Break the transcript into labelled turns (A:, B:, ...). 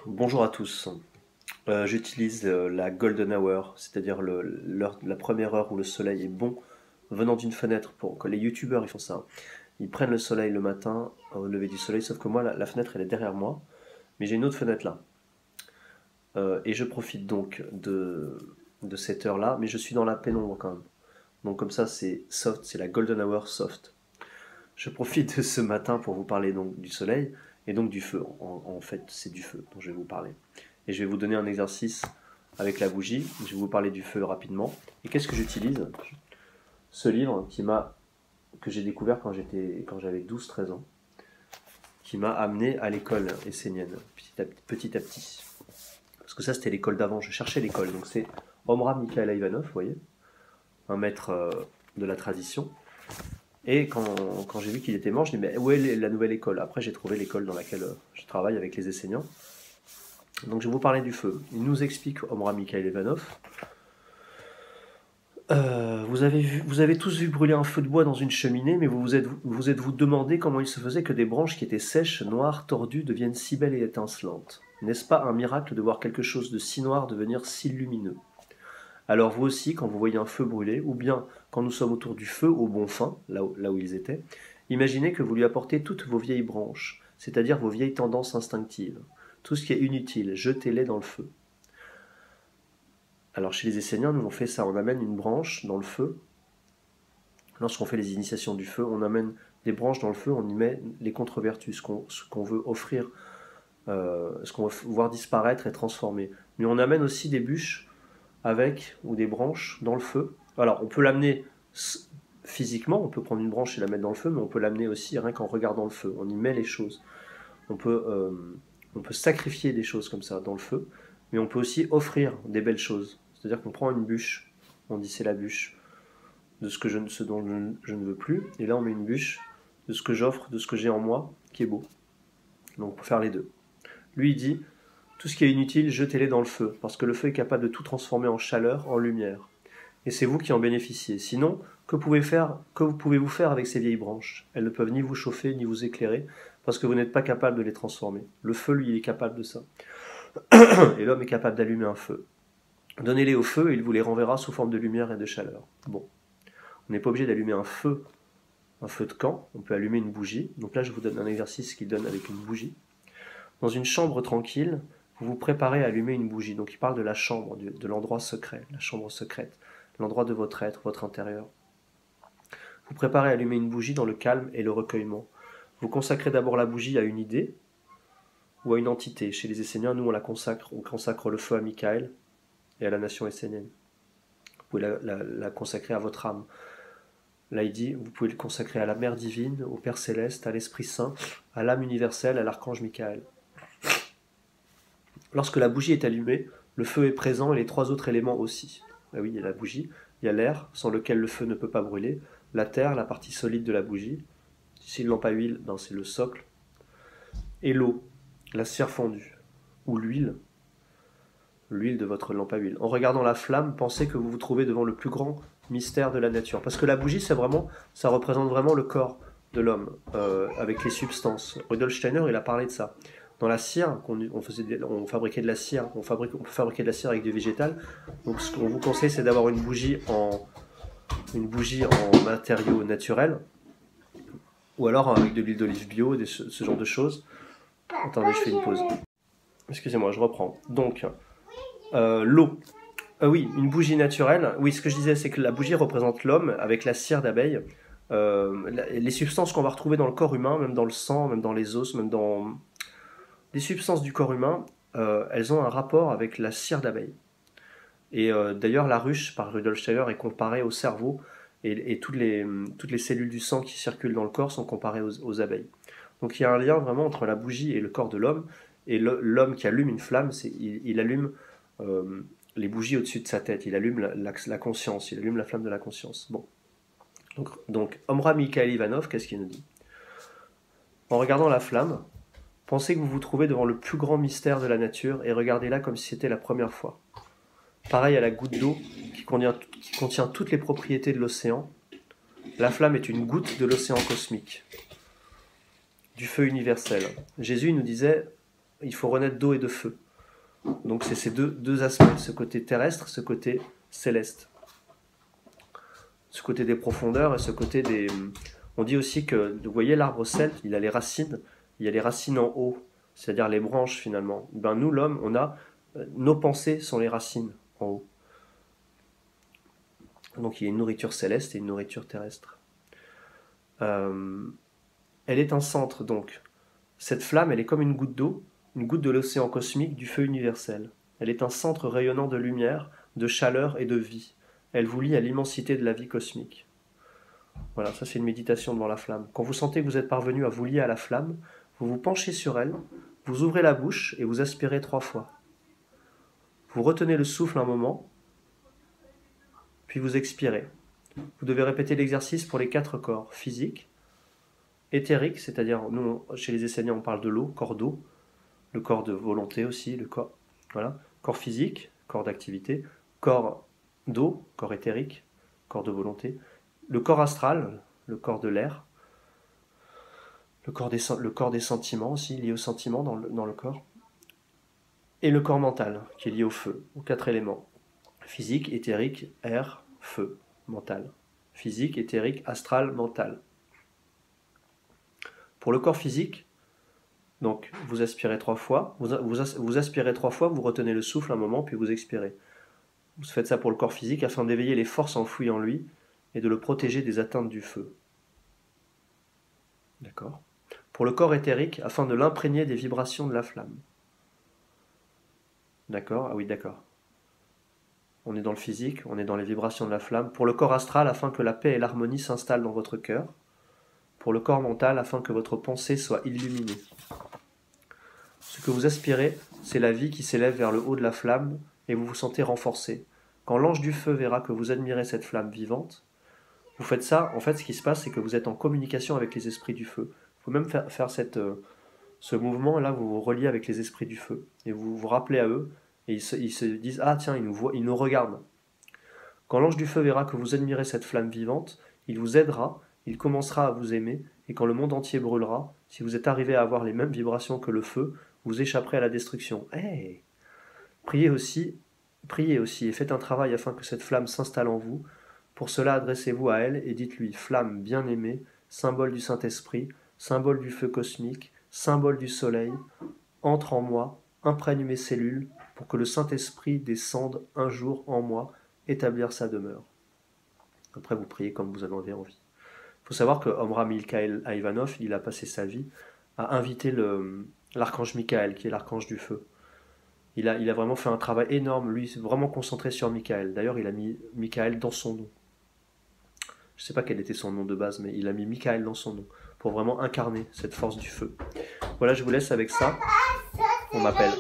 A: Bonjour à tous. J'utilise la golden hour, c'est-à-dire la première heure où le soleil est bon venant d'une fenêtre. Pour que les youtubeurs ils font ça. Ils prennent le soleil le matin au lever du soleil, sauf que moi la fenêtre elle est derrière moi, mais j'ai une autre fenêtre là. Et je profite donc de cette heure-là, mais je suis dans la pénombre quand même. Donc comme ça c'est soft, c'est la golden hour soft. Je profite de ce matin pour vous parler donc du soleil et donc du feu. En fait, c'est du feu dont je vais vous parler. Et je vais vous donner un exercice avec la bougie. Je vais vous parler du feu rapidement. Et qu'est-ce que j'utilise? Ce livre que j'ai découvert quand j'avais 12-13 ans, qui m'a amené à l'école essénienne, petit à petit. Parce que ça, c'était l'école d'avant. Je cherchais l'école. Donc c'est Omra Mikhail Ivanov, vous voyez, un maître de la tradition. Et quand j'ai vu qu'il était mort, je dis mais où est la nouvelle école? Après j'ai trouvé l'école dans laquelle je travaille avec les Esséniens. Donc je vais vous parler du feu. Il nous explique, Omra Mikhail Ivanov, vous avez tous vu brûler un feu de bois dans une cheminée, mais vous êtes-vous demandé comment il se faisait que des branches qui étaient sèches, noires, tordues, deviennent si belles et étincelantes? N'est-ce pas un miracle de voir quelque chose de si noir devenir si lumineux? Alors vous aussi, quand vous voyez un feu brûler, ou bien quand nous sommes autour du feu, au bon fin, là où ils étaient, imaginez que vous lui apportez toutes vos vieilles branches, c'est-à-dire vos vieilles tendances instinctives. Tout ce qui est inutile, jetez-les dans le feu. Alors chez les Esséniens, nous on fait ça, on amène une branche dans le feu. Lorsqu'on fait les initiations du feu, on amène des branches dans le feu, on y met les contre-vertus, ce qu'on veut offrir, ce qu'on veut voir disparaître et transformer. Mais on amène aussi des bûches avec ou des branches dans le feu. Alors on peut l'amener physiquement, on peut prendre une branche et la mettre dans le feu, mais on peut l'amener aussi rien qu'en regardant le feu. On y met les choses. On peut, euh, on peut sacrifier des choses comme ça dans le feu, mais on peut aussi offrir des belles choses. C'est-à-dire qu'on prend une bûche, on dit c'est la bûche de ce dont je ne veux plus, et là on met une bûche de ce que j'offre, de ce que j'ai en moi, qui est beau. Donc on peut faire les deux. Lui il dit, tout ce qui est inutile, jetez-les dans le feu, parce que le feu est capable de tout transformer en chaleur, en lumière. Et c'est vous qui en bénéficiez. Sinon, que pouvez-vous faire avec ces vieilles branches? Elles ne peuvent ni vous chauffer, ni vous éclairer, parce que vous n'êtes pas capable de les transformer. Le feu, lui, il est capable de ça. Et l'homme est capable d'allumer un feu. Donnez-les au feu et il vous les renverra sous forme de lumière et de chaleur. Bon, on n'est pas obligé d'allumer un feu de camp, on peut allumer une bougie. Donc là, je vous donne un exercice qu'il donne avec une bougie. Dans une chambre tranquille, vous vous préparez à allumer une bougie. Donc il parle de la chambre, de l'endroit secret, la chambre secrète, l'endroit de votre être, votre intérieur. Vous préparez à allumer une bougie dans le calme et le recueillement. Vous consacrez d'abord la bougie à une idée ou à une entité. Chez les Esséniens, nous on consacre le feu à Michael et à la nation essénienne. Vous pouvez la consacrer à votre âme. Là il dit, vous pouvez le consacrer à la Mère divine, au Père céleste, à l'Esprit Saint, à l'âme universelle, à l'archange Michael. Lorsque la bougie est allumée, le feu est présent et les trois autres éléments aussi. Ah oui, il y a la bougie, il y a l'air, sans lequel le feu ne peut pas brûler, la terre, la partie solide de la bougie, ici une lampe à huile, ben c'est le socle, et l'eau, la cire fondue, ou l'huile de votre lampe à huile. En regardant la flamme, pensez que vous vous trouvez devant le plus grand mystère de la nature. Parce que la bougie, ça représente vraiment le corps de l'homme, avec les substances. Rudolf Steiner, il a parlé de ça. Dans la cire, on fabriquait de la cire, on peut fabriquer de la cire avec du végétal. Donc ce qu'on vous conseille, c'est d'avoir une bougie en matériaux naturels, ou alors avec de l'huile d'olive bio, ce genre de choses. Attendez, je fais une pause. Excusez-moi, je reprends. Donc, l'eau. Oui, une bougie naturelle. Oui, ce que je disais, c'est que la bougie représente l'homme avec la cire d'abeille. Les substances qu'on va retrouver dans le corps humain, même dans le sang, même dans les os, même dans les substances du corps humain, elles ont un rapport avec la cire d'abeille. Et d'ailleurs, la ruche, par Rudolf Steiner, est comparée au cerveau, et toutes les cellules du sang qui circulent dans le corps sont comparées aux abeilles. Donc il y a un lien vraiment entre la bougie et le corps de l'homme, et l'homme qui allume une flamme, il allume les bougies au-dessus de sa tête, il allume la conscience, il allume la flamme de la conscience. Bon. Donc Omra Mikhail Ivanov, qu'est-ce qu'il nous dit? En regardant la flamme, pensez que vous vous trouvez devant le plus grand mystère de la nature et regardez-la comme si c'était la première fois. Pareil à la goutte d'eau qui contient toutes les propriétés de l'océan, la flamme est une goutte de l'océan cosmique, du feu universel. Jésus nous disait, il faut renaître d'eau et de feu. Donc c'est ces deux aspects, ce côté terrestre, ce côté céleste. Ce côté des profondeurs et ce côté des... On dit aussi que, vous voyez l'arbre celte, il y a les racines en haut, c'est-à-dire les branches finalement. Ben nous, l'homme, on a... Nos pensées sont les racines en haut. Donc il y a une nourriture céleste et une nourriture terrestre. Elle est un centre donc. Cette flamme, elle est comme une goutte d'eau, une goutte de l'océan cosmique du feu universel. Elle est un centre rayonnant de lumière, de chaleur et de vie. Elle vous lie à l'immensité de la vie cosmique. Voilà, ça c'est une méditation devant la flamme. Quand vous sentez que vous êtes parvenu à vous lier à la flamme, vous vous penchez sur elle, vous ouvrez la bouche et vous aspirez 3 fois. Vous retenez le souffle un moment, puis vous expirez. Vous devez répéter l'exercice pour les 4 corps, physique, éthérique, c'est-à-dire, nous, chez les enseignants, on parle de l'eau, corps d'eau, le corps de volonté aussi, le corps, voilà, corps physique, corps d'activité, corps d'eau, corps éthérique, corps de volonté, le corps astral, le corps de l'air, le corps des sentiments aussi, lié aux sentiments dans le corps, et le corps mental, qui est lié au feu, aux 4 éléments, physique, éthérique, air, feu, mental. Physique, éthérique, astral, mental. Pour le corps physique, donc vous aspirez 3 fois, vous aspirez 3 fois, vous retenez le souffle un moment, puis vous expirez. Vous faites ça pour le corps physique afin d'éveiller les forces enfouies en lui et de le protéger des atteintes du feu. D'accord. Pour le corps éthérique, afin de l'imprégner des vibrations de la flamme. D'accord. Ah oui, d'accord. On est dans le physique, on est dans les vibrations de la flamme. Pour le corps astral, afin que la paix et l'harmonie s'installent dans votre cœur. Pour le corps mental, afin que votre pensée soit illuminée. Ce que vous aspirez, c'est la vie qui s'élève vers le haut de la flamme et vous vous sentez renforcé. Quand l'ange du feu verra que vous admirez cette flamme vivante, vous faites ça, en fait ce qui se passe c'est que vous êtes en communication avec les esprits du feu. Il faut même faire ce mouvement, là vous vous reliez avec les esprits du feu et vous vous rappelez à eux et ils se disent « Ah tiens, ils nous voient, ils nous regardent ». Quand l'ange du feu verra que vous admirez cette flamme vivante, il vous aidera, il commencera à vous aimer et quand le monde entier brûlera, si vous êtes arrivé à avoir les mêmes vibrations que le feu, vous échapperez à la destruction. Hey, priez aussi et faites un travail afin que cette flamme s'installe en vous. Pour cela, adressez-vous à elle et dites-lui « Flamme bien-aimée, symbole du Saint-Esprit, symbole du feu cosmique, symbole du soleil, entre en moi, imprègne mes cellules, pour que le Saint-Esprit descende un jour en moi, établir sa demeure. » Après, vous priez comme vous en avez envie. Il faut savoir que Omra Mikhaël Ivanov, il a passé sa vie à inviter l'archange Michael, qui est l'archange du feu. Il a vraiment fait un travail énorme, lui, vraiment concentré sur Michael. D'ailleurs, il a mis Michael dans son nom. Je ne sais pas quel était son nom de base, mais il a mis Michael dans son nom, pour vraiment incarner cette force du feu. Voilà, je vous laisse avec ça. On m'appelle.